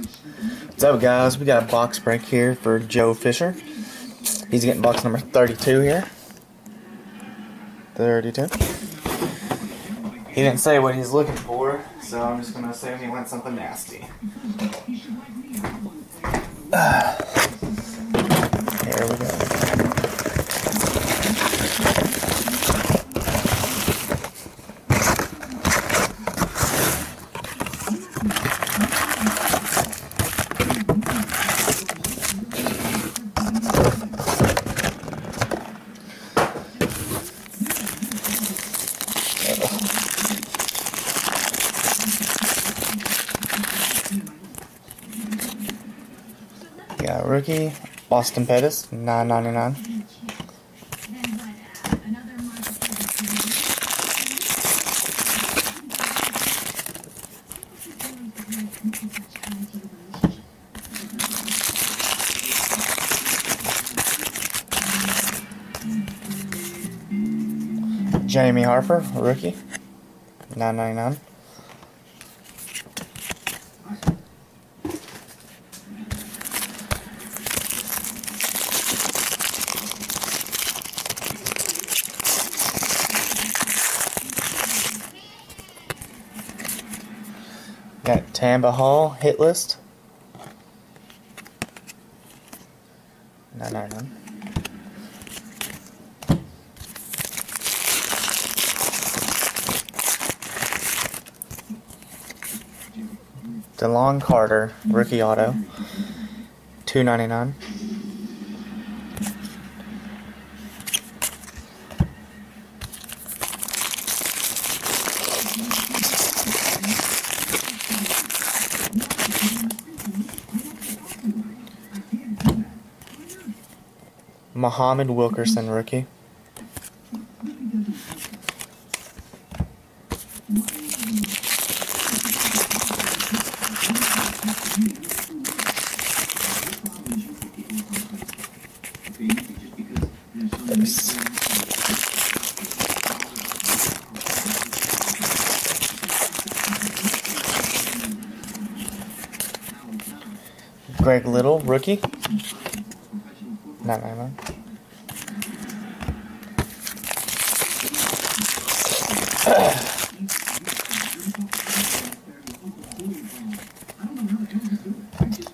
What's up, guys? We got a box break here for Joe Fisher. He's getting box number 32 here. 32. He didn't say what he's looking for, so I'm just going to assume he wants something nasty. Here we go. Got rookie Austin Pettis, $9.99. Jamie Harper, rookie, $9.99. Got Tamba Hall hit list, $9.99. DeLon Carter rookie auto, $2.99. Muhammad Wilkerson rookie. Greg Little rookie, $9.99.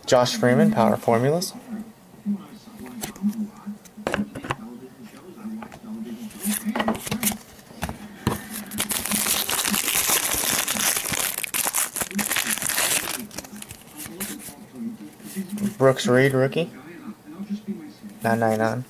Josh Freeman, Power Formulas. Brooks Reed, rookie, $9.99.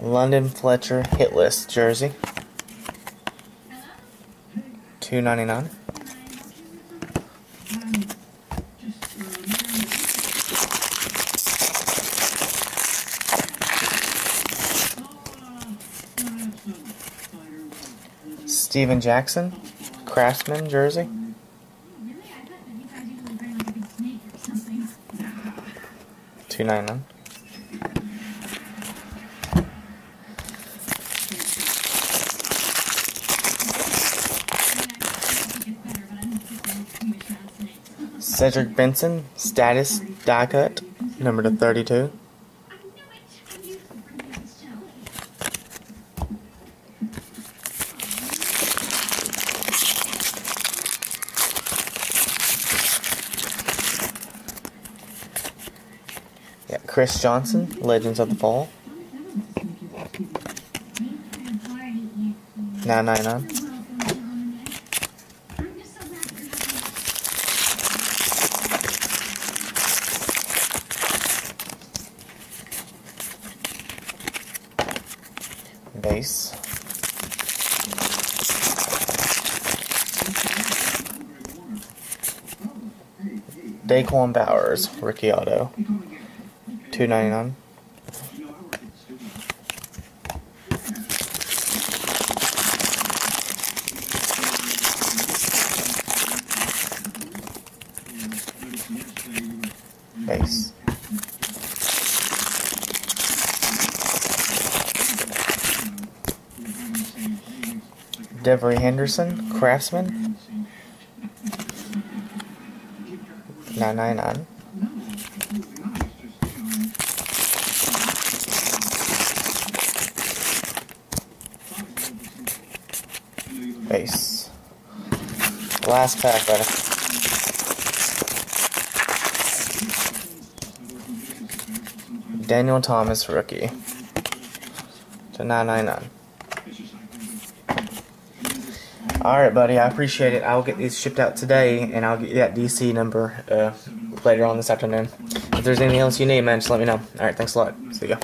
London Fletcher hit list jersey, $2.99. Steven Jackson Craftsman jersey, $2.99. Cedric Benson status die cut, number to 32. Yeah, Chris Johnson, Legends of the Fall, $9.99. Base. Daquan Bowers, rookie auto, $2.99. Base. Devery Henderson, Craftsman, 999. Base. Last pack, buddy. Daniel Thomas, rookie, to 999. Alright, buddy, I appreciate it. I'll get these shipped out today, and I'll get you that DC number later on this afternoon. If there's anything else you need, man, just let me know. Alright, thanks a lot. See ya.